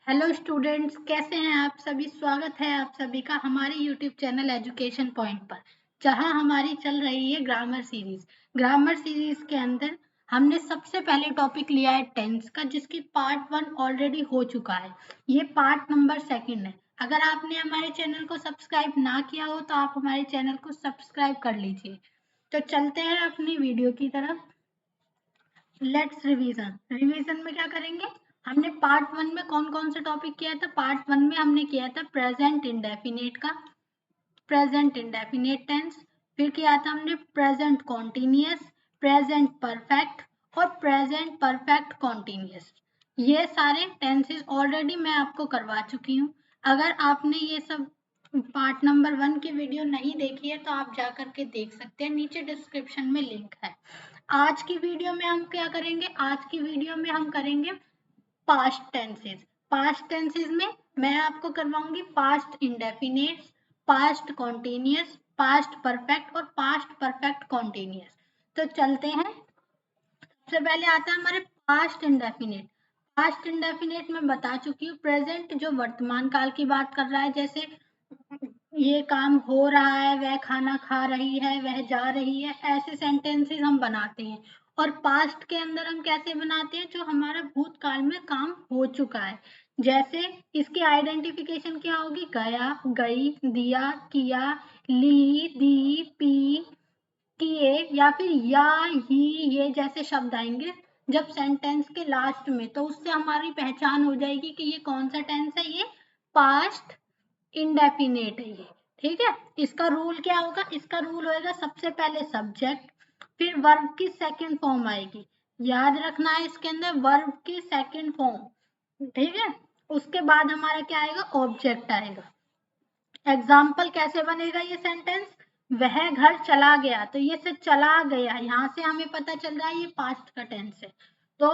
Hello students, कैसे हैं आप सभी। स्वागत है आप सभी का हमारे यूट्यूब चैनल एजुकेशन पॉइंट पर, जहां हमारी चल रही है ग्रामर सीरीज। ग्रामर सीरीज के अंदर हमने सबसे पहले टॉपिक लिया है टेंस का, जिसकी पार्ट 1 ऑलरेडी हो चुका है। ये पार्ट नंबर 2 है। अगर आपने हमारे चैनल को सब्सक्राइब ना किया हो तो आप हमारे चैनल को सब्सक्राइब कर लीजिए। तो चलते हैं अपनी वीडियो की तरफ। लेट्स रिवीजन में क्या करेंगे। हमने पार्ट 1 में कौन कौन से टॉपिक किया था। पार्ट 1 में हमने किया था प्रेजेंट इंडेफिनिट का, प्रेजेंट इंडेफिनिट टेंस। फिर किया था हमने प्रेजेंट कॉन्टिन्यूअस, प्रेजेंट परफेक्ट और प्रेजेंट परफेक्ट कॉन्टिन्यूअस। ये सारे टेंसेस ऑलरेडी मैं आपको करवा चुकी हूँ। अगर आपने ये सब पार्ट नंबर 1 की वीडियो नहीं देखी है तो आप जा करके देख सकते हैं, नीचे डिस्क्रिप्शन में लिंक है। आज की वीडियो में हम क्या करेंगे, आज की वीडियो में हम करेंगे पास्ट टेंसेस। पास्ट टेंसेस में मैं आपको करवाऊंगी past indefinite, past continuous, past perfect और पास्ट परफेक्ट कॉन्टिन्यूअस। तो चलते हैं। सबसे पहले आता है हमारे पास्ट इंडेफिनिट। पास्ट इंडेफिनिट में बता चुकी हूँ, प्रेजेंट जो वर्तमान काल की बात कर रहा है, जैसे ये काम हो रहा है, वह खाना खा रही है, वह जा रही है, ऐसे सेंटेंसेस हम बनाते हैं। और पास्ट के अंदर हम कैसे बनाते हैं, जो हमारा भूतकाल में काम हो चुका है। जैसे इसकी आइडेंटिफिकेशन क्या होगी, गया, गई, दिया, किया, ली, दी, पी, किए या फिर या, ही, ये जैसे शब्द आएंगे जब सेंटेंस के लास्ट में, तो उससे हमारी पहचान हो जाएगी कि ये कौन सा टेंस है, ये पास्ट इंडेफिनेट है ये। ठीक है। इसका रूल क्या होगा, इसका रूल होएगा सबसे पहले सब्जेक्ट, फिर वर्ब की सेकंड फॉर्म आएगी। याद रखना है इसके अंदर वर्ब की सेकंड फॉर्म। ठीक है। उसके बाद हमारा क्या आएगा, ऑब्जेक्ट आएगा। एग्जाम्पल कैसे बनेगा ये सेंटेंस, वह घर चला गया, तो ये से चला गया, यहाँ से हमें पता चल रहा है ये पास्ट का टेंस है। तो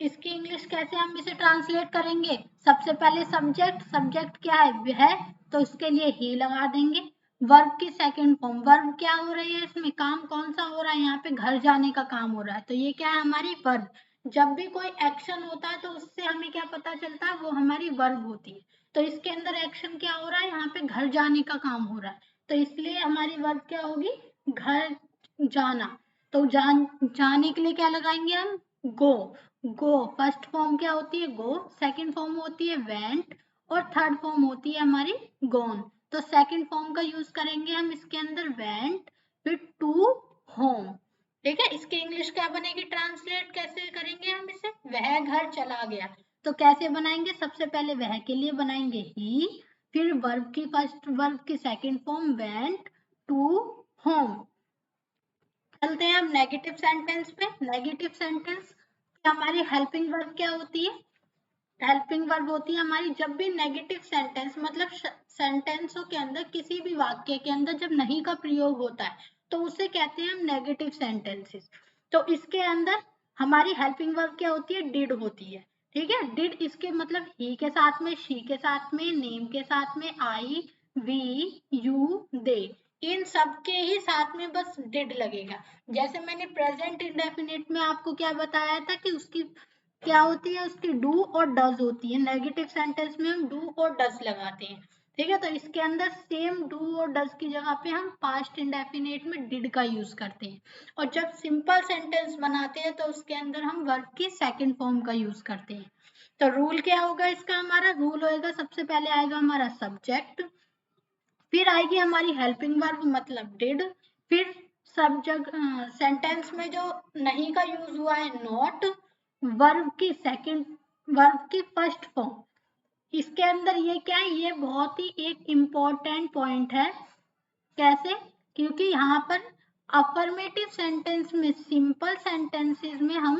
इसकी इंग्लिश कैसे हम इसे ट्रांसलेट करेंगे, सबसे पहले सब्जेक्ट, सब्जेक्ट क्या है वह, तो उसके लिए ही लगा देंगे। वर्ब की सेकंड फॉर्म, वर्ब क्या हो रही है इसमें, काम कौन सा हो रहा है, यहाँ पे घर जाने का काम हो रहा है, तो ये क्या है हमारी वर्ब। जब भी कोई एक्शन होता है तो उससे हमें क्या पता चलता है, वो हमारी वर्ब होती है। तो इसके अंदर एक्शन क्या हो रहा है, यहाँ पे घर जाने का काम हो रहा है, तो इसलिए हमारी वर्ब क्या होगी, घर जाना। तो जाने के लिए क्या लगाएंगे हम, गो। गो फर्स्ट फॉर्म क्या होती है, गो, सेकंड फॉर्म होती है वेंट और थर्ड फॉर्म होती है हमारी गोन। तो सेकंड फॉर्म का यूज करेंगे हम इसके अंदर वेंट, फिर टू होम। ठीक है। इसकी इंग्लिश क्या बनेगी, ट्रांसलेट कैसे करेंगे हम इसे, वह घर चला गया। तो कैसे बनाएंगे, सबसे पहले वह के लिए बनाएंगे ही, फिर वर्ब की फर्स्ट, वर्ब की second form went to home. चलते हैं हम नेगेटिव सेंटेंस पे। नेगेटिव सेंटेंस हमारी हेल्पिंग वर्ब क्या होती है, हेल्पिंग वर्ब होती है हमारी जब भी नेगेटिव सेंटेंस, मतलब सेंटेंसों के अंदर, किसी भी वाक्य के अंदर जब नहीं का प्रयोग होता है तो उसे कहते हैं हम नेगेटिव सेंटेंसेस। तो इसके अंदर हमारी हेल्पिंग वर्ब क्या होती है, डिड होती है। ठीक है। डिड इसके मतलब ही के साथ में, शी के साथ में, नेम के साथ में, आई, वी, यू, दे, इन सब के ही साथ में बस डिड लगेगा। जैसे मैंने प्रेजेंट इंडेफिनिट में आपको क्या बताया था कि उसकी क्या होती है, उसकी डू और डज होती है। नेगेटिव सेंटेंस में हम डू और डज लगाते हैं। ठीक है। तो इसके अंदर सेम डू और डज की जगह पे हम पास्ट इंडेफिनिट में डिड का यूज करते हैं। और जब सिंपल सेंटेंस बनाते हैं तो उसके अंदर हम वर्ब की सेकंड फॉर्म का यूज करते हैं। तो रूल क्या होगा इसका, हमारा रूल होएगा सबसे पहले आएगा हमारा सब्जेक्ट, फिर आएगी हमारी हेल्पिंग वर्ब मतलब डिड, फिर सब जगह सेंटेंस में जो नहीं का यूज हुआ है नॉट, वर्ब की सेकंड, वर्ब की फर्स्ट फॉर्म। इसके अंदर ये क्या है, ये बहुत ही एक इम्पोर्टेंट पॉइंट है। कैसे, क्योंकि यहाँ पर अफर्मेटिव सेंटेंस में, सिंपल सेंटेंसेस में हम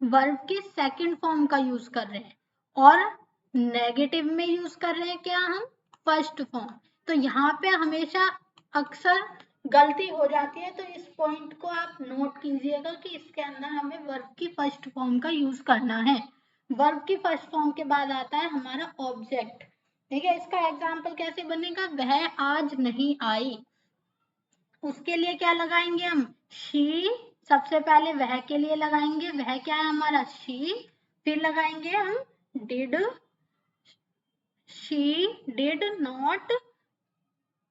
वर्ब की सेकंड फॉर्म का यूज कर रहे हैं और नेगेटिव में यूज कर रहे हैं क्या हम, फर्स्ट फॉर्म। तो यहाँ पे हमेशा अक्सर गलती हो जाती है, तो इस पॉइंट को आप नोट कीजिएगा कि इसके अंदर हमें वर्ब की फर्स्ट फॉर्म का यूज करना है। वर्ब की फर्स्ट फॉर्म के बाद आता है हमारा ऑब्जेक्ट। ठीक है। इसका एग्जाम्पल कैसे बनेगा, वह आज नहीं आई, उसके लिए क्या लगाएंगे हम, शी। सबसे पहले वह के लिए लगाएंगे, वह क्या है हमारा शी, फिर लगाएंगे हम did, she did not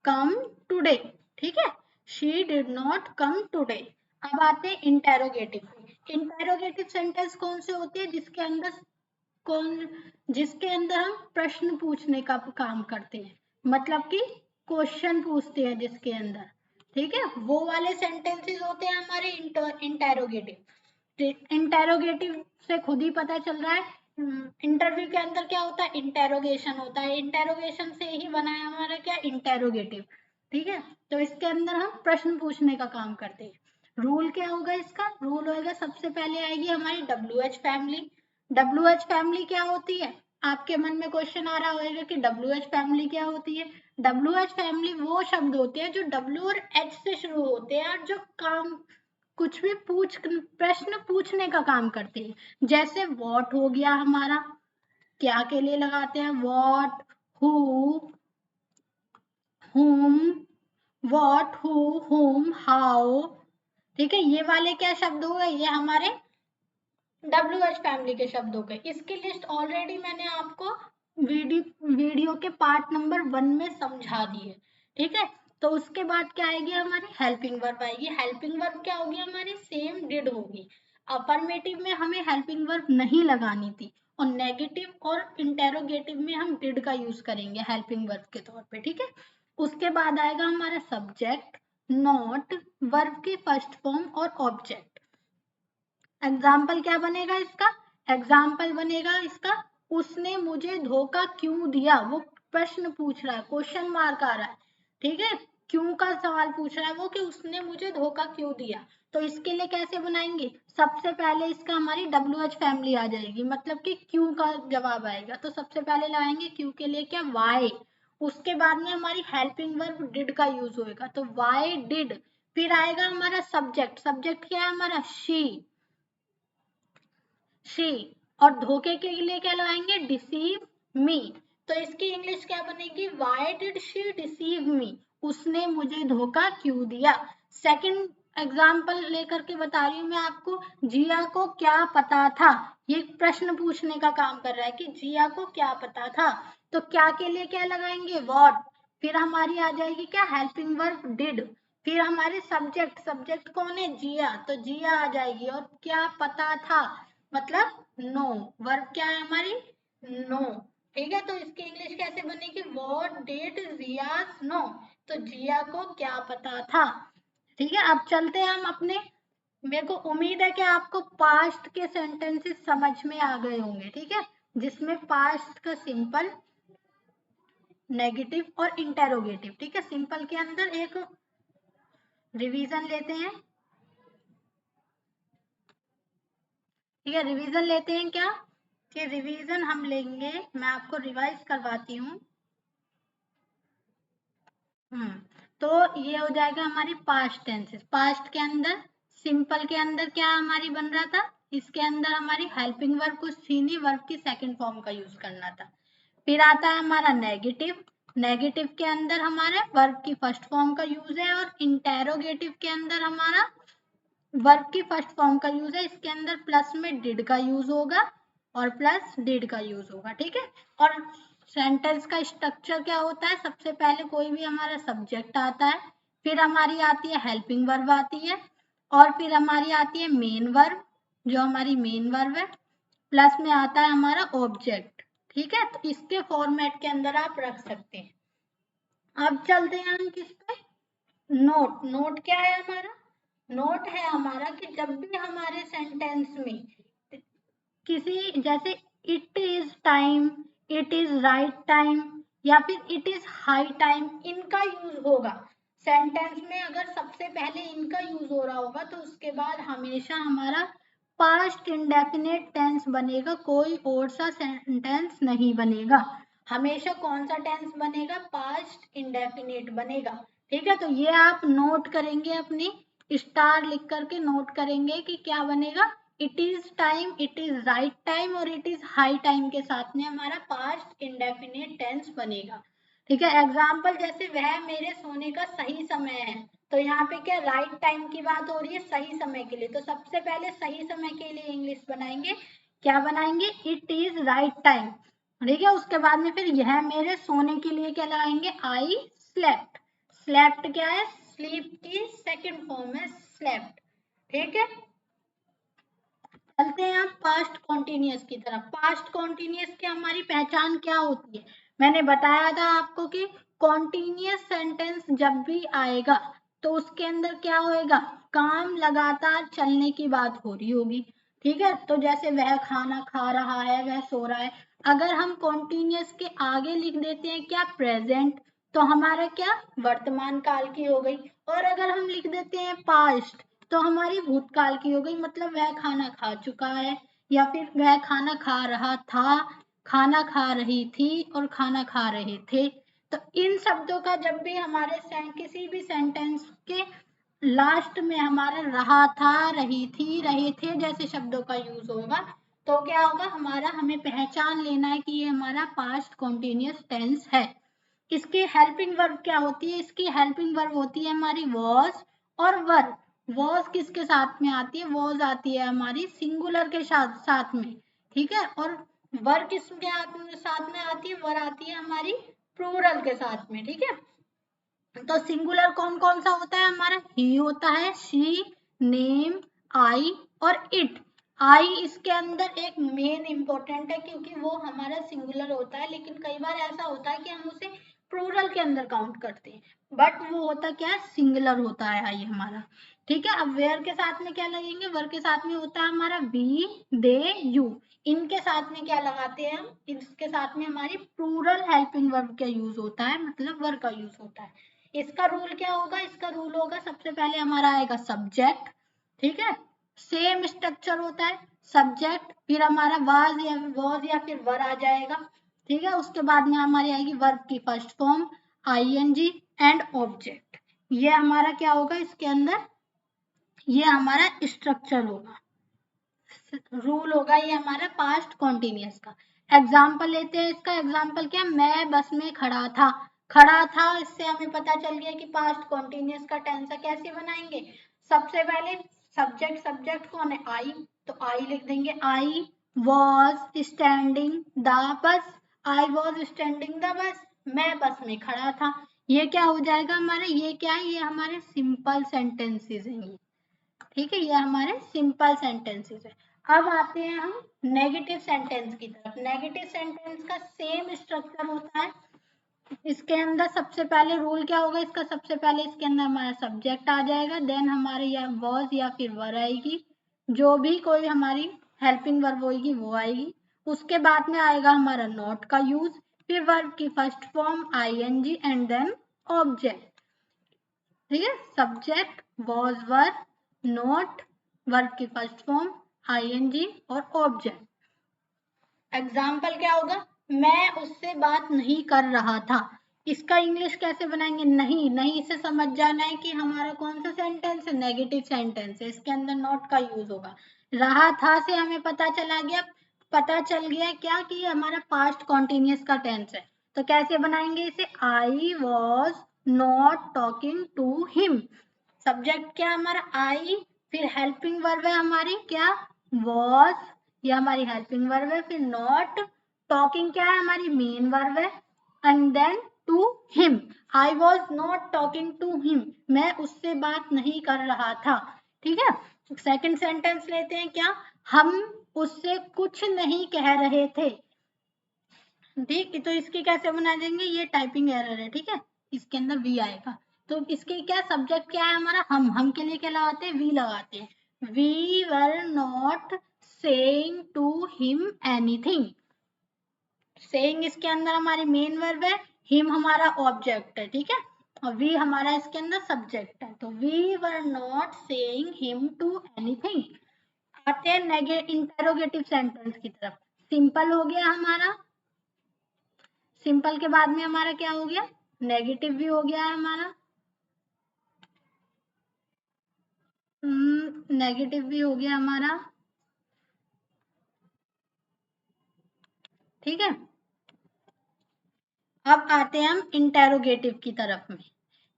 come today, ठीक है, she did not come today. अब आते हैं इंटेरोगेटिव। इंटेरोगेटिव सेंटेंस कौन से होते हैं जिसके अंदर कौन जिसके अंदर हम प्रश्न पूछने का काम करते हैं, मतलब कि क्वेश्चन पूछते हैं जिसके अंदर, ठीक है, वो वाले सेंटेंसेस होते हैं हमारे इंटेरोगेटिव। इंटेरोगेटिव से खुद ही पता चल रहा है, इंटरव्यू के अंदर क्या होता है, इंटेरोगेशन होता है, इंटेरोगेशन से ही बना है हमारा क्या, इंटेरोगेटिव, ठीक है। तो इसके अंदर हम प्रश्न पूछने का काम करते हैं। रूल क्या होगा इसका, रूल होगा सबसे पहले आएगी हमारी WH फैमिली। WH फैमिली क्या होती है, आपके मन में क्वेश्चन आ रहा होगा कि WH फैमिली क्या होती है। WH फैमिली वो शब्द होते हैं जो W और H से शुरू होते हैं और जो काम कुछ भी प्रश्न पूछने का काम करते हैं। जैसे वॉट हो गया हमारा, क्या के लिए लगाते हैं, वॉट, हु, हुम, वॉट, हु, हुम, हाउ, ठीक है, ये वाले क्या शब्द हो गए, ये हमारे WH फैमिली के शब्द हो गए। इसकी लिस्ट ऑलरेडी मैंने आपको वीडियो के पार्ट नंबर 1 में समझा दी है, ठीक है। तो उसके बाद क्या आएगी हमारी हेल्पिंग वर्ब आएगी। हेल्पिंग वर्ब क्या होगी हमारी, सेम डिड होगी। अफर्मेटिव में हमें हेल्पिंग वर्ब नहीं लगानी थी और नेगेटिव और इंटेरोगेटिव में हम डिड का यूज करेंगे हेल्पिंग वर्ब के तौर पे, ठीक है। उसके बाद आएगा हमारा सब्जेक्ट, नॉट, वर्ब की फर्स्ट फॉर्म और ऑब्जेक्ट। एग्जाम्पल क्या बनेगा इसका, एग्जाम्पल बनेगा इसका, उसने मुझे धोखा क्यों दिया। वो प्रश्न पूछ रहा है, क्वेश्चन मार्क आ रहा है, ठीक है, क्यों का सवाल पूछ रहा है वो कि उसने मुझे धोखा क्यों दिया। तो इसके लिए कैसे बनाएंगे, सबसे पहले इसका हमारी WH फैमिली आ जाएगी, मतलब कि क्यों का जवाब आएगा। तो सबसे पहले लगाएंगे क्यों के लिए क्या, वाई। उसके बाद में हमारी हेल्पिंग वर्ब डिड का यूज होएगा, तो वाई डिड। फिर आएगा हमारा सब्जेक्ट, सब्जेक्ट क्या है हमारा, शी। और धोखे के लिए क्या लगाएंगे, डिसीव मी। तो इसकी इंग्लिश क्या बनेगी, वाई डिड शी डिसीव मी, उसने मुझे धोखा क्यों दिया। सेकंड एग्जाम्पल लेकर के बता रही हूँ मैं आपको, जिया को क्या पता था। ये प्रश्न पूछने का काम कर रहा है कि जिया को क्या पता था। तो क्या के लिए क्या लगाएंगे, व्हाट। फिर हमारी आ जाएगी क्या, हेल्पिंग वर्ब डिड। फिर हमारे सब्जेक्ट, सब्जेक्ट कौन है, जिया, तो जिया आ जाएगी। और क्या पता था मतलब नो, वर्ब क्या है हमारी, नो, ठीक है। तो इसकी इंग्लिश कैसे बनेगी, व्हाट डिड जिया नो, तो जिया को क्या पता था, ठीक है। अब चलते हैं हम अपने, मेरे को उम्मीद है कि आपको पास्ट के सेंटेंसेस समझ में आ गए होंगे, ठीक है, जिसमें पास्ट का सिंपल, नेगेटिव और इंटेरोगेटिव, ठीक है। सिंपल के अंदर एक रिवीजन लेते हैं, ठीक है, रिवीजन लेते हैं क्या, कि रिवीजन हम लेंगे, मैं आपको रिवाइज करवाती हूँ। तो ये हो जाएगा हमारी पास्ट टेंसेस। पास्ट के अंदर सिंपल के अंदर क्या हमारी बन रहा था, इसके अंदर हमारी हेल्पिंग वर्ब को सीनी वर्ब की सेकंड फॉर्म का यूज करना था। फिर आता है हमारा नेगेटिव, नेगेटिव के अंदर हमारे वर्ब की फर्स्ट फॉर्म का यूज है, और इंटेरोगेटिव के अंदर हमारा वर्ब की फर्स्ट फॉर्म का यूज है, इसके अंदर प्लस में डिड का यूज होगा और प्लस डिड का यूज होगा, ठीक है। और सेंटेंस का स्ट्रक्चर क्या होता है, सबसे पहले कोई भी हमारा सब्जेक्ट आता है, फिर हमारी आती है हेल्पिंग वर्ब आती है, और फिर हमारी आती है मेन वर्ब, जो हमारी मेन वर्ब है, प्लस में आता है हमारा ऑब्जेक्ट, ठीक है। तो इसके फॉर्मेट के अंदर आप रख सकते हैं। अब चलते हैं हम किस पे, नोट। नोट क्या है हमारा, नोट है हमारा कि जब भी हमारे सेंटेंस में किसी, जैसे it is time, it is right time, या फिर इट इज हाई टाइम, इनका यूज होगा सेंटेंस में। अगर सबसे पहले इनका यूज हो रहा होगा तो उसके बाद हमेशा हमारा पास्ट इंडेफिनिट टेंस बनेगा, कोई और सा सेंटेंस नहीं बनेगा। हमेशा कौन सा टेंस बनेगा, पास्ट इंडेफिनिट बनेगा, ठीक है। तो ये आप नोट करेंगे, अपनी स्टार लिख करके नोट करेंगे कि क्या बनेगा, it is time, it is right time और इट इज हाई टाइम के साथ में हमारा पास्ट इंडेफिनिट टेंस बनेगा, ठीक है। एग्जाम्पल जैसे वह मेरे सोने का सही समय है, तो यहाँ पे क्या राइट टाइम की बात हो रही है, सही समय के लिए। तो सबसे पहले सही समय के लिए इंग्लिश बनाएंगे, क्या बनाएंगे, इट इज राइट टाइम। ठीक है। उसके बाद में फिर यह मेरे सोने के लिए क्या लगाएंगे, आई स्लेप्ट। स्लेप्ट क्या है, स्लीप की सेकंड फॉर्म है स्लेप्ट। ठीक है, चलते हैं आप पास्ट कॉन्टिन्यूअस की तरफ। पास्ट कॉन्टिन्यूअस की हमारी पहचान क्या होती है, मैंने बताया था आपको कि कॉन्टिन्यूअस सेंटेंस जब भी आएगा तो उसके अंदर क्या होएगा, काम लगातार चलने की बात हो रही होगी। ठीक है, तो जैसे वह खाना खा रहा है, वह सो रहा है, अगर हम कॉन्टिन्यूअस के आगे लिख देते हैं क्या, प्रेजेंट, तो हमारा क्या, वर्तमान काल की हो गई। और अगर हम लिख देते हैं पास्ट तो हमारी भूतकाल की हो गई, मतलब वह खाना खा चुका है, या फिर वह खाना खा रहा था, खाना खा रही थी और खाना खा रहे थे। तो इन शब्दों का जब भी हमारे किसी भी सेंटेंस के लास्ट में हमारा रहा था, रही थी, रहे थे जैसे शब्दों का यूज होगा, तो क्या होगा, हमारा हमें पहचान लेना है कि ये हमारा पास्ट कॉन्टिन्यूअस टेंस है। इसकी हेल्पिंग वर्ब क्या होती है, इसकी हेल्पिंग वर्ब होती है हमारी वॉज और वर। वॉज किसके साथ में आती है, वॉज आती है हमारी सिंगुलर के साथ में। ठीक है, और वर किसके साथ में आती है, वर आती है हमारी प्लूरल के साथ में। ठीक है, तो सिंगुलर कौन कौन सा होता है हमारा, ही होता है, शी, नेम, आई और इट। आई इसके अंदर एक मेन इंपॉर्टेंट है क्योंकि वो हमारा सिंगुलर होता है, लेकिन कई बार ऐसा होता है कि हम उसे प्लूरल के अंदर काउंट करते हैं, बट वो होता क्या है, सिंगुलर होता है आई हमारा। ठीक है, अब वेयर के साथ में क्या लगेंगे, वर के साथ में होता है हमारा वी, दे, यू। इनके साथ में क्या लगाते हैं हम, इसके साथ में हमारी प्लूरल हेल्पिंग वर्ब का यूज होता है, मतलब वर का यूज होता है। इसका रूल क्या होगा, इसका रूल होगा सबसे पहले हमारा आएगा सब्जेक्ट। ठीक है, सेम स्ट्रक्चर होता है, सब्जेक्ट फिर हमारा वाज या फिर वर आ जाएगा। ठीक है, उसके बाद में हमारी आएगी वर्ब की first form ING and object. ये हमारा क्या होगा इसके अंदर, ये हमारा स्ट्रक्चर होगा, रूल होगा ये हमारा पास्ट कॉन्टिन्यूअस का। एग्जाम्पल लेते हैं, इसका एग्जाम्पल क्या, मैं बस में खड़ा था। खड़ा था, इससे हमें पता चल गया कि पास्ट कॉन्टिन्यूअस का टेंस है। कैसे बनाएंगे, सबसे पहले सब्जेक्ट, सब्जेक्ट कौन है, आई, तो आई लिख देंगे, I was standing the bus. I was standing the bus, मैं बस में खड़ा था। ये क्या हो जाएगा हमारे, ये क्या है, ये हमारे सिंपल सेंटेंसेस हैं ये। ठीक है, ये हमारे सिंपल सेंटेंसेस है। अब आते हैं हम नेगेटिव सेंटेंस की तरफ। नेगेटिव सेंटेंस का सेम स्ट्रक्चर होता है। इसके अंदर सबसे पहले रूल क्या होगा इसका, सबसे पहले इसके अंदर हमारा सब्जेक्ट आ जाएगा, देन हमारे या वॉज या फिर वर आएगी, जो भी कोई हमारी हेल्पिंग वर्ब होगी वो आएगी। उसके बाद में आएगा हमारा नॉट का यूज, फिर वर्ब की first form ING and then object. ठीक है, subject, was, were, not, verb की फर्स्ट फॉर्म आईएनजी और ऑब्जेक्ट। एग्जाम्पल क्या होगा, मैं उससे बात नहीं कर रहा था। इसका इंग्लिश कैसे बनाएंगे, नहीं, नहीं से समझ जाना है कि हमारा कौन सा सेंटेंस है, नेगेटिव सेंटेंस है, इसके अंदर नॉट का यूज होगा। रहा था से हमें पता चल गया क्या कि हमारा पास्ट कॉन्टिन्यूअस का टेंस है। तो कैसे बनाएंगे इसे, I was not talking to him. Subject क्या है हमारा आई, फिर हेल्पिंग वर्ब है हमारी क्या, वॉज, ये हमारी हेल्पिंग वर्ब है, फिर नॉट, टॉकिंग क्या है हमारी मेन वर्ब है, and then to him. I was not talking to him, मैं उससे बात नहीं कर रहा था। ठीक है, सेकंड सेंटेंस लेते हैं क्या, हम उससे कुछ नहीं कह रहे थे। ठीक है, तो इसकी कैसे बना देंगे, ये टाइपिंग एरर है। ठीक है, इसके अंदर वी आएगा, तो इसके क्या सब्जेक्ट क्या है हमारा, हम के लिए क्या लगाते हैं, वी लगाते हैं। We were not saying to him anything. Saying इसके अंदर हमारी मेन वर्ब है, हिम हमारा ऑब्जेक्ट है। ठीक है, और वी हमारा इसके अंदर सब्जेक्ट है, तो we were not saying him to anything. आते हैं इंटेरोगेटिव सेंटेंस की तरफ। सिंपल हो गया हमारा, सिंपल के बाद में हमारा क्या हो गया, नेगेटिव भी हो गया है हमारा, नेगेटिव भी हो गया हमारा। ठीक है, अब आते हैं हम इंटेरोगेटिव की तरफ में।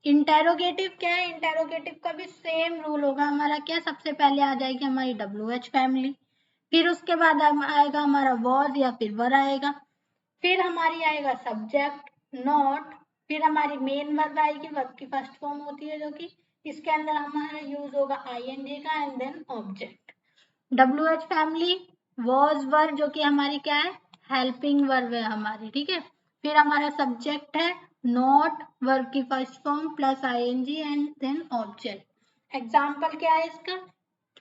इंटेरोगेटिव क्या है, इंटेरोगेटिव का भी सेम रूल होगा हमारा क्या, सबसे पहले आ जाएगी हमारी WH फैमिली, फिर उसके बाद आएगा हमारा वॉज या फिर वर आएगा। फिर हमारी आएगा सब्जेक्ट नॉट, फिर हमारी मेन वर्ब आएगी, वर्ब की फर्स्ट फॉर्म होती है जो कि इसके अंदर हमारा यूज होगा आईएनजी का and then object. WH family was verb जो कि हमारी क्या है, हेल्पिंग वर्ब है हमारी, ठीक है। फिर हमारा सब्जेक्ट है नॉट, वर्ब की first form plus ING and then object. Example क्या है इसका,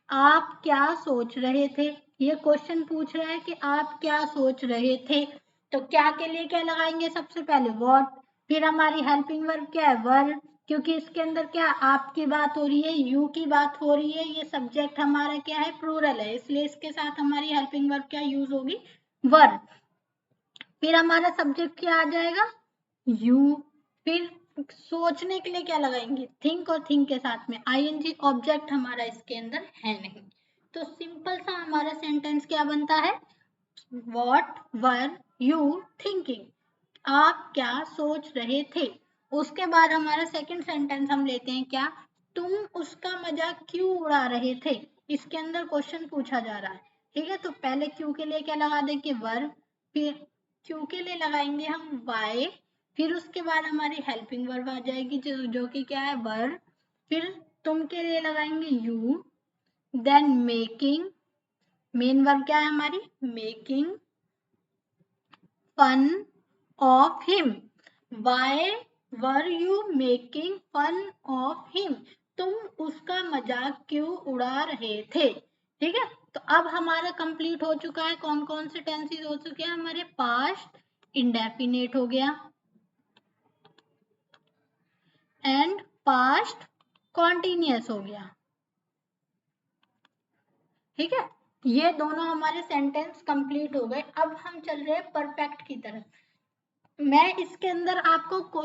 आप क्या सोच रहे थे, ये क्वेश्चन पूछ रहा है कि आप क्या सोच रहे थे, तो क्या के लिए क्या लगाएंगे, सबसे पहले व्हाट, फिर हमारी हेल्पिंग वर्ब क्या है वर, क्योंकि इसके अंदर क्या आपकी बात हो रही है, यू की बात हो रही है, ये सब्जेक्ट हमारा क्या है प्लूरल है, इसलिए इसके साथ हमारी हेल्पिंग वर्ब क्या यूज होगी वर। फिर हमारा सब्जेक्ट क्या आ जाएगा यू, फिर सोचने के लिए क्या लगाएंगे थिंक, और थिंक के साथ में आईएनजी, ऑब्जेक्ट हमारा इसके अंदर है नहीं। तो सिंपल सा हमारा सेंटेंस क्या बनता है, व्हाट वर यू थिंकिंग, आप क्या सोच रहे थे। उसके बाद हमारा सेकंड सेंटेंस हम लेते हैं क्या, तुम उसका मजाक क्यों उड़ा रहे थे, इसके अंदर क्वेश्चन पूछा जा रहा है, ठीक है। तो पहले क्यों के लिए क्या लगा देंगे वर, फिर क्यों के लिए लगाएंगे हम वाई, फिर उसके बाद हमारी हेल्पिंग वर्ब आ जाएगी जो कि क्या है वर, फिर तुम के लिए लगाएंगे you, then making, main verb क्या है हमारी making fun of him, why were you making fun of him, तुम उसका मजाक क्यों उड़ा रहे थे, ठीक है। तो अब हमारा कंप्लीट हो चुका है, कौन कौन से टेंसेस हो चुके हैं हमारे, पास्ट इंडेफिनेट हो गया एंड पास्ट कॉन्टिन्यूअस हो गया, ठीक है। ये दोनों हमारे सेंटेंस कंप्लीट हो गए। अब हम चल रहे हैं परफेक्ट की तरफ। मैं इसके अंदर आपको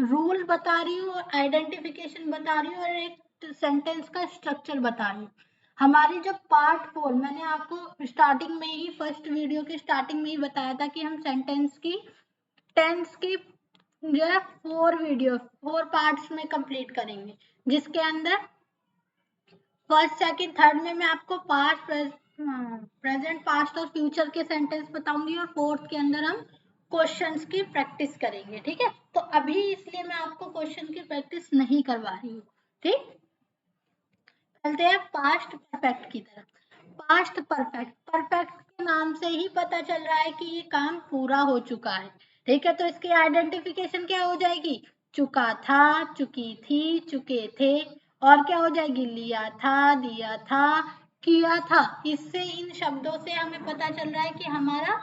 रूल बता रही हूँ, आइडेंटिफिकेशन बता रही हूँ और एक सेंटेंस का स्ट्रक्चर बता रही हूँ। हमारी जब पार्ट 4, मैंने आपको स्टार्टिंग में ही फर्स्ट वीडियो के स्टार्टिंग में ही बताया था कि हम सेंटेंस की टेंस की जो है 4 पार्ट्स में कंप्लीट करेंगे, जिसके अंदर फर्स्ट सेकंड थर्ड में मैं आपको पास्ट प्रेजेंट पास्ट और फ्यूचर के सेंटेंस बताऊंगी, और फोर्थ के अंदर हम क्वेश्चंस की प्रैक्टिस करेंगे, ठीक है। तो अभी इसलिए मैं आपको क्वेश्चन की प्रैक्टिस नहीं करवा रही हूँ, ठीक। चलते हैं पास्ट परफेक्ट की तरफ। पास्ट परफेक्ट, परफेक्ट के नाम से ही पता चल रहा है कि ये काम पूरा हो चुका है, ठीक है। तो इसकी आइडेंटिफिकेशन क्या हो जाएगी, चुका था, चुकी थी, चुके थे, और क्या हो जाएगी लिया था, दिया था, किया था। इससे इन शब्दों से हमें पता चल रहा है कि हमारा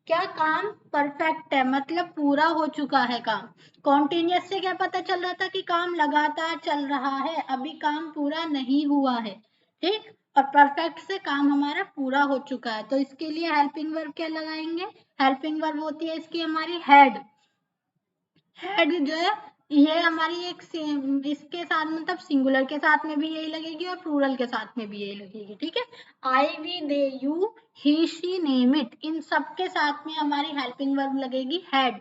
क्या काम परफेक्ट है, मतलब पूरा हो चुका है काम। कॉन्टिन्यूअस से क्या पता चल रहा था कि काम लगातार चल रहा है, अभी काम पूरा नहीं हुआ है, ठीक। और परफेक्ट से काम हमारा पूरा हो चुका है, तो इसके लिए हेल्पिंग वर्ब क्या लगाएंगे, हेल्पिंग वर्ब होती है इसकी हमारी हेड। हेड जो है ये हमारी एक इसके साथ मतलब सिंगुलर के साथ में भी यही लगेगी और प्लूरल के साथ में भी यही लगेगी, ठीक है। I we they you he she name it, इन सब के साथ में हमारी हेल्पिंग वर्ब लगेगी हेड।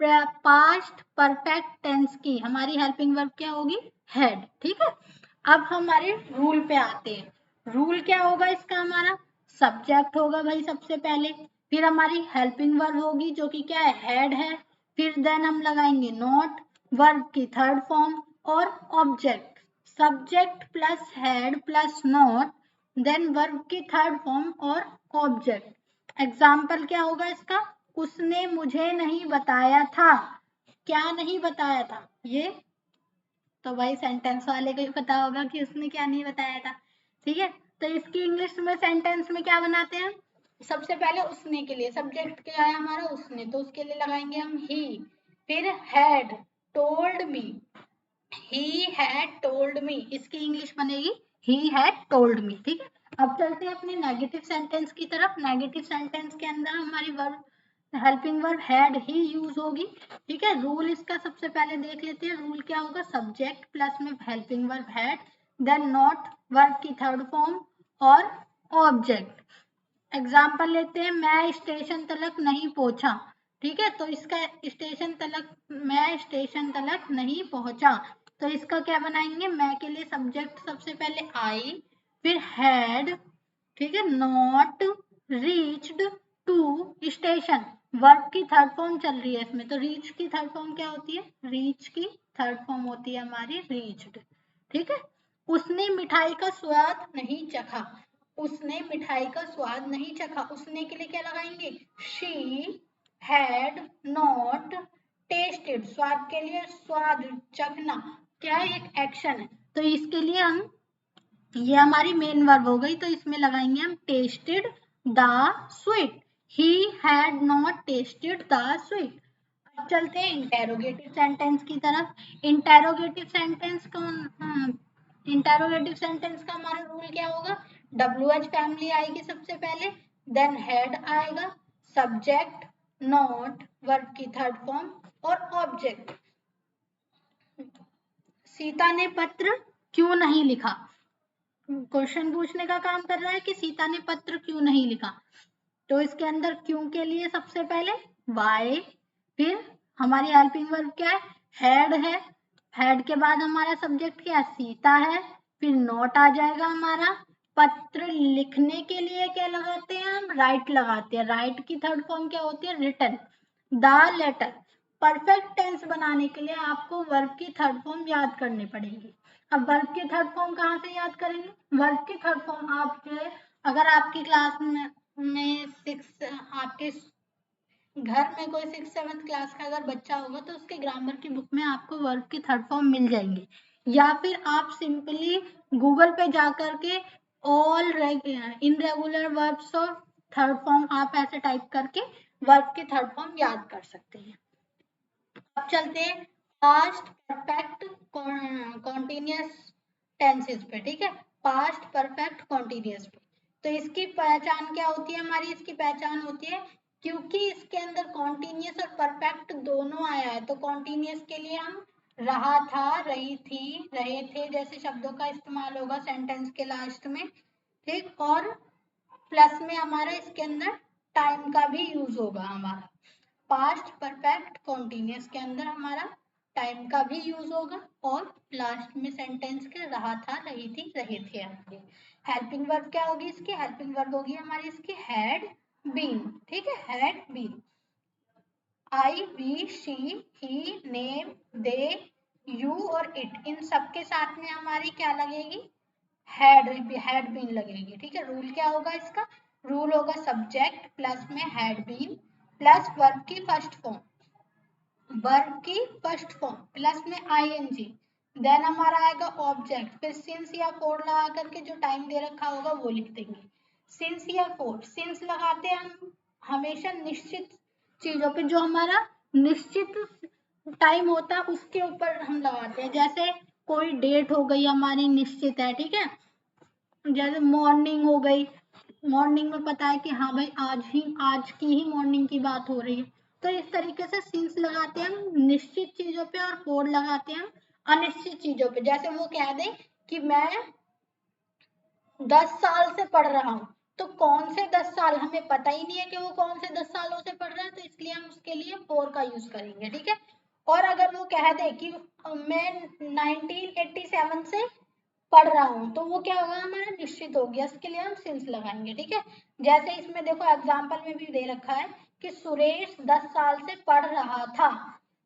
पास्ट परफेक्ट टेंस की हमारी हेल्पिंग वर्ब क्या होगी हेड, ठीक है। अब हमारे रूल पे आते हैं। रूल क्या होगा इसका, हमारा सब्जेक्ट होगा भाई सबसे पहले, फिर हमारी हेल्पिंग वर्ब होगी जो कि क्या है हेड है, फिर देन हम लगाएंगे नॉट, वर्ब की थर्ड फॉर्म, और object, subject plus had plus not, then verb की थर्ड फॉर्म और ऑब्जेक्ट। एग्जाम्पल क्या होगा इसका, उसने मुझे नहीं बताया था, क्या नहीं बताया था, ये तो भाई सेंटेंस वाले को ही पता होगा कि उसने क्या नहीं बताया था, ठीक है। तो इसकी इंग्लिश में सेंटेंस में क्या बनाते हैं, सबसे पहले उसने के लिए सब्जेक्ट क्या है हमारा उसने, तो उसके लिए लगाएंगे हम ही, फिर had told me, he had told me, इसकी इंग्लिश बनेगी ही हैड टोल्ड मी, ठीक है। अब चलते हैं अपने नेगेटिव सेंटेंस की तरफ। नेगेटिव सेंटेंस के अंदर हमारी verb helping verb had he use होगी, ठीक है। रूल इसका सबसे पहले देख लेते हैं। रूल क्या होगा, सब्जेक्ट प्लस में helping verb had, then not, verb की थर्ड फॉर्म और ऑब्जेक्ट। एग्जाम्पल लेते हैं, मैं स्टेशन तलक नहीं पहुंचा, ठीक है। तो इसका स्टेशन तलक, मैं स्टेशन तलक नहीं पहुंचा, तो इसका क्या बनाएंगे, मैं के लिए सब्जेक्ट सबसे पहले आई, फिर हैड, ठीक है, not reached to station, verb की थर्ड फॉर्म चल रही है इसमें, तो रीच की थर्ड फॉर्म क्या होती है? रीच की थर्ड फॉर्म होती है हमारी रीच्ड। ठीक है। उसने मिठाई का स्वाद नहीं चखा, उसने मिठाई का स्वाद नहीं चखा, उसने के लिए क्या लगाएंगे? She had not tested. स्वाद के लिए स्वाद, चखना क्या है? एक एक्शन है, तो इसके लिए हम, ये हमारी मेन वर्ब हो गई, तो इसमें लगाएंगे हम tested the sweet. He had not tested the sweet. अब चलते हैं इंटेरोगेटिव सेंटेंस की तरफ। इंटेरोगेटिव सेंटेंस का हमारा रूल क्या होगा? WH फैमिली आएगी सबसे पहले, देन हेड आएगा, सब्जेक्ट, नॉट, वर्ब की थर्ड फॉर्म और ऑब्जेक्ट। सीता ने पत्र क्यों नहीं लिखा? क्वेश्चन पूछने का काम कर रहा है कि सीता ने पत्र क्यों नहीं लिखा। तो इसके अंदर क्यों के लिए सबसे पहले वाई, फिर हमारी हेल्पिंग वर्ब क्या है? हैड है। हैड के बाद हमारा सब्जेक्ट क्या है? सीता है। फिर नॉट आ जाएगा हमारा। पत्र लिखने के लिए क्या लगाते हैं हम? राइट लगाते हैं। राइट की थर्ड फॉर्म क्या होती है? Written. The letter. Perfect tense बनाने के लिए आपको वर्ब की थर्ड फॉर्म याद करनी पड़ेगी। अब वर्ब की थर्ड फॉर्म कहाँ से याद करेंगे? वर्ब की थर्ड फॉर्म आपके, अगर आपकी क्लास में आपके घर में कोई 6-7 क्लास का अगर बच्चा होगा तो उसके ग्रामर की बुक में आपको वर्ब की थर्ड फॉर्म मिल जाएंगे, या फिर आप सिंपली गूगल पे जा करके all irregular verbs of third form आप ऐसे टाइप करके वर्ब की थर्ड फॉर्म याद कर सकते हैं। अब चलते हैं पास्ट परफेक्ट कॉन्टिन्यूअस टेंसेस पे। ठीक है, पास्ट परफेक्ट कॉन्टिन्यूअस पे। तो इसकी पहचान क्या होती है हमारी? इसकी पहचान होती है क्योंकि इसके अंदर कॉन्टिन्यूअस और परफेक्ट दोनों आया है, तो कॉन्टिन्यूअस के लिए हम रहा था, रही थी, रहे थे जैसे शब्दों का इस्तेमाल होगा सेंटेंस के लास्ट में। ठीक, और प्लस में हमारा इसके अंदर टाइम का भी यूज होगा हमारा। पास्ट परफेक्ट कॉन्टिन्यूअस के अंदर हमारा टाइम का भी यूज होगा, और लास्ट में सेंटेंस के रहा था, रही थी, रहे थे हमारे। हेल्पिंग वर्ब क्या होगी इसकी? हेल्पिंग वर्ब होगी हमारी इसकी हैड बीन। ठीक है, had been. I, we, she, he, name, they, you और इट, इन सब के साथ में हमारी क्या लगेगी? हैड बीन लगेगी। ठीक है, रूल क्या होगा इसका? रूल होगा सब्जेक्ट प्लस में हैड बीन प्लस वर्ब की फर्स्ट फॉर्म, वर्ब की फर्स्ट फॉर्म प्लस में आईएनजी, देन हमारा आएगा ऑब्जेक्ट, फिर सिंस या फॉर लगा करके जो टाइम दे रखा होगा वो लिख देंगे। सिंस या फॉर, सिंस लगाते हैं हम हमेशा निश्चित चीजों पे, जो हमारा निश्चित टाइम होता है उसके ऊपर हम लगाते हैं। जैसे कोई डेट हो गई हमारी निश्चित है, ठीक है, जैसे मॉर्निंग हो गई, मॉर्निंग में पता है कि हाँ भाई आज की ही मॉर्निंग की बात हो रही है, तो इस तरीके से सिंस लगाते हैं हम निश्चित चीजों पे और फॉर लगाते हैं हम अनिश्चित चीजों पे। जैसे वो कह दे कि मैं 10 साल से पढ़ रहा हूँ, तो कौन से 10 साल हमें पता ही नहीं है कि वो कौन से 10 सालों से पढ़ रहा है, तो इसलिए हम उसके लिए फॉर का यूज करेंगे। ठीक है, और अगर वो कह दे कि मैं 1987 से पढ़ रहा हूँ, तो वो क्या होगा हमारा? निश्चित हो गया, इसके लिए हम सिंस लगाएंगे। ठीक है, जैसे इसमें देखो एग्जाम्पल में भी दे रखा है कि सुरेश 10 साल से पढ़ रहा था,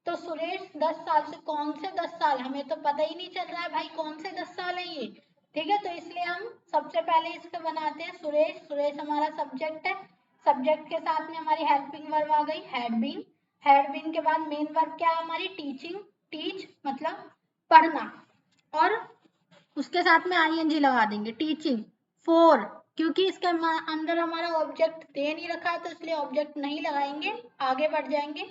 तो सुरेश 10 साल से, कौन से 10 साल? हमें तो पता ही नहीं चल रहा है भाई कौन से 10 साल है ये। ठीक है, तो इसलिए हम सबसे पहले इसको बनाते हैं सुरेश। सुरेश हमारा सब्जेक्ट है, सब्जेक्ट के साथ में हमारी हेल्पिंग वर्ब आ गई हैड बीन। हैड बीन के बाद मेन वर्ब क्या है हमारी? टीचिंग, टीच मतलब पढ़ना, और उसके साथ में आईएनजी लगा देंगे। टीचिंग फॉर, क्योंकि इसके अंदर हमारा ऑब्जेक्ट दे नहीं रखा है तो इसलिए ऑब्जेक्ट नहीं लगाएंगे, आगे बढ़ जाएंगे।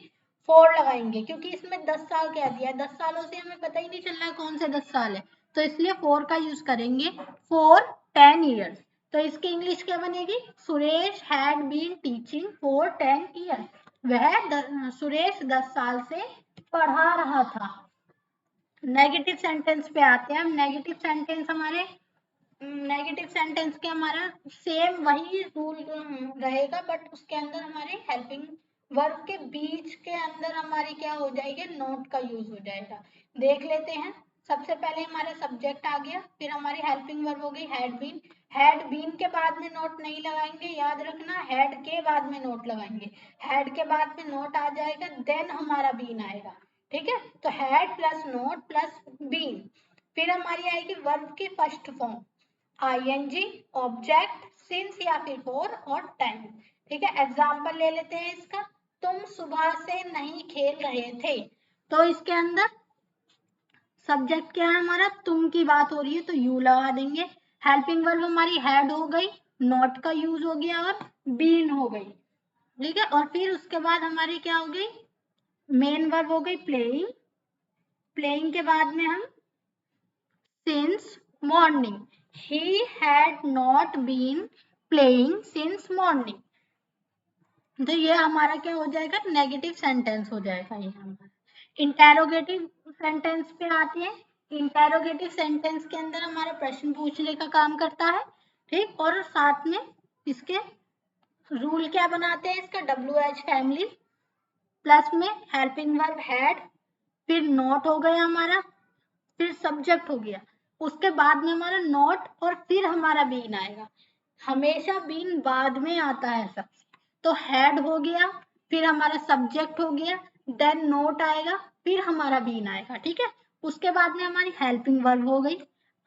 फॉर लगाएंगे क्योंकि इसमें 10 साल कह दिया है, 10 सालों से हमें पता ही नहीं चल रहा है कौन से 10 साल है, तो इसलिए फॉर का यूज करेंगे फॉर 10 ईयर्स। तो इसकी इंग्लिश क्या बनेगी? Suresh had been teaching for 10 years. वह सुरेश 10 साल से पढ़ा रहा था। नेगेटिव सेंटेंस पे आते हैं हम। नेगेटिव सेंटेंस हमारे, नेगेटिव सेंटेंस के हमारा सेम वही रूल रहेगा, बट उसके अंदर हमारे हेल्पिंग वर्ब के बीच के अंदर हमारी क्या हो जाएगी? नोट का यूज हो जाएगा। देख लेते हैं। सबसे पहले हमारा सब्जेक्ट आ गया, फिर हमारी हेल्पिंग वर्ब हो गई हैड बीन। हैड बीन के बाद में नोट नहीं लगाएंगे, याद रखना, हैड के बाद में नोट लगाएंगे। हैड के बाद में नोट आ जाएगा, देन हमारा बीन आएगा। ठीक है, तो had plus not plus been. फिर हमारी आएगी वर्ब की first form, ING, object, since या फिर फॉर और टाइम। ठीक है, एग्जाम्पल ले लेते हैं इसका। तुम सुबह से नहीं खेल रहे थे, तो इसके अंदर सब्जेक्ट क्या है हमारा, तुम की बात हो रही है तो यू लगा देंगे। हेल्पिंग वर्ब हमारी हैड हो गई, नॉट का यूज हो गया और बीन हो गई। ठीक है, और फिर उसके बाद हमारी क्या हो गई, मेन वर्ब हो गई प्लेइंग। प्लेइंग के बाद में हम since morning, he had not been playing since morning. तो ये हमारा क्या हो जाएगा, नेगेटिव सेंटेंस हो जाएगा ये हमारा। इंटेरोगेटिव सेंटेंस पे आते हैं। इंटेरोगेटिव सेंटेंस के अंदर हमारा प्रश्न पूछने का काम करता है। ठीक, और साथ में इसके रूल क्या बनाते हैं इसका, WH फैमिली प्लस में हेल्पिंग वर्ब हैड, फिर नॉट हो गया हमारा, फिर सब्जेक्ट हो गया, उसके बाद में हमारा नॉट और फिर हमारा बीन आएगा। हमेशा बीन बाद में आता है सबसे। तो हैड हो गया, फिर हमारा सब्जेक्ट हो गया, देन नोट आएगा, फिर हमारा बीन आएगा। ठीक है, उसके बाद में हमारी हेल्पिंग वर्ब हो गई,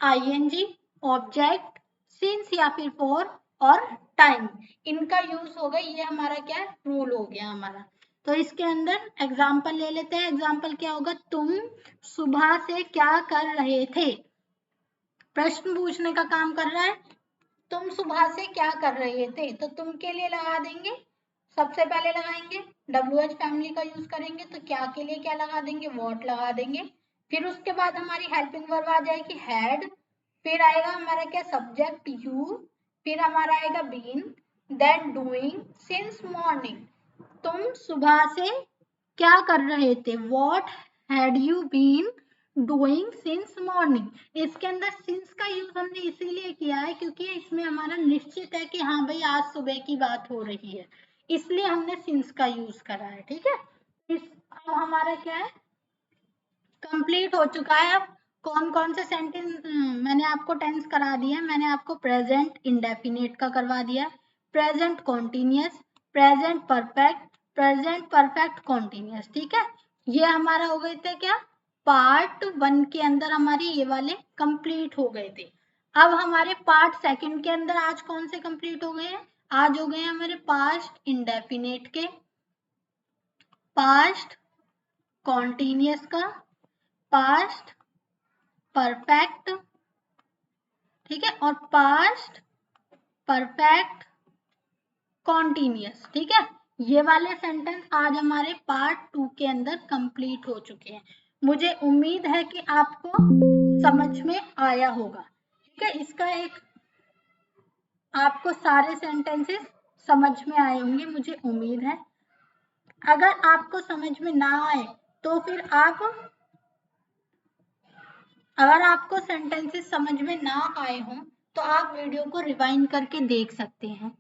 आईएनजी, ऑब्जेक्ट, सिंस या फिर फॉर और टाइम, इनका यूज हो गई। ये हमारा क्या है, रूल हो गया हमारा। तो इसके अंदर एग्जाम्पल ले लेते हैं। एग्जाम्पल क्या होगा, तुम सुबह से क्या कर रहे थे। प्रश्न पूछने का काम कर रहा है, तुम सुबह से क्या कर रहे थे, तो तुम के लिए लगा देंगे, सबसे पहले लगाएंगे WH फैमिली का यूज करेंगे, तो क्या के लिए क्या लगा देंगे, वॉट लगा देंगे। फिर उसके बाद हमारी हेल्पिंग वर्ब आ जाएगी हैड, फिर आएगा हमारा क्या, सब्जेक्ट यू, फिर हमारा आएगा been, then doing, since morning. तुम सुबह से क्या कर रहे थे, what had you been doing since morning. इसके अंदर सिंस का यूज हमने इसीलिए किया है क्योंकि इसमें हमारा निश्चित है कि हाँ भाई आज सुबह की बात हो रही है, इसलिए हमने सिंस का यूज करा है। ठीक है, अब हमारा क्या है, कंप्लीट हो चुका है। अब कौन कौन से सेंटेंस मैंने आपको टेंस करा दिया है, मैंने आपको प्रेजेंट इंडेफिनिट का करवा दिया है, present continuous, present perfect, present perfect continuous. ठीक है, ये हमारा हो गए थे क्या, पार्ट 1 के अंदर हमारे ये वाले कंप्लीट हो गए थे। अब हमारे पार्ट 2 के अंदर आज कौन से कंप्लीट हो गए हैं, आज हो गए हैं हमारे पास्ट इंडेफिनिट के, पास्ट कॉन्टिन्यूअस का, पास्ट परफेक्ट, ठीक है, और पास्ट परफेक्ट कॉन्टिन्यूअस। ठीक है, ये वाले सेंटेंस आज हमारे पार्ट 2 के अंदर कंप्लीट हो चुके हैं। मुझे उम्मीद है कि आपको समझ में आया होगा। ठीक है, इसका एक आपको सारे सेंटेंसेस समझ में आए होंगे, मुझे उम्मीद है। अगर आपको समझ में ना आए तो फिर अगर आपको सेंटेंसेस समझ में ना आए हों तो आप वीडियो को रिवाइंड करके देख सकते हैं।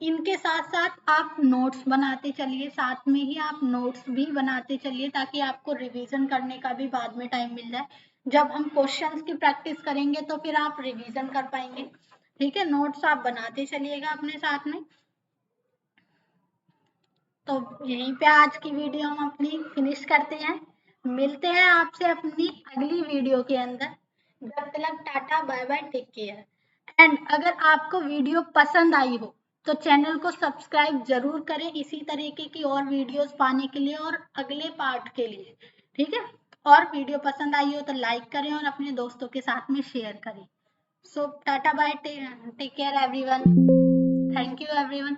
इनके साथ साथ आप नोट्स बनाते चलिए, साथ में ही आप नोट्स भी बनाते चलिए ताकि आपको रिवीजन करने का भी बाद में टाइम मिल जाए। जब हम क्वेश्चंस की प्रैक्टिस करेंगे तो फिर आप रिवीजन कर पाएंगे। ठीक है, नोट्स आप बनाते चलिएगा अपने साथ में। तो यहीं पे आज की वीडियो हम अपनी फिनिश करते हैं। मिलते हैं आपसे अपनी अगली वीडियो के अंदर। जब तक tata, bye bye, take care. And अगर आपको वीडियो पसंद आई हो तो चैनल को सब्सक्राइब जरूर करें इसी तरीके की और वीडियोस पाने के लिए और अगले पार्ट के लिए। ठीक है, और वीडियो पसंद आई हो तो लाइक करें और अपने दोस्तों के साथ में शेयर करें। So tata, bye, take care everyone. Thank you everyone.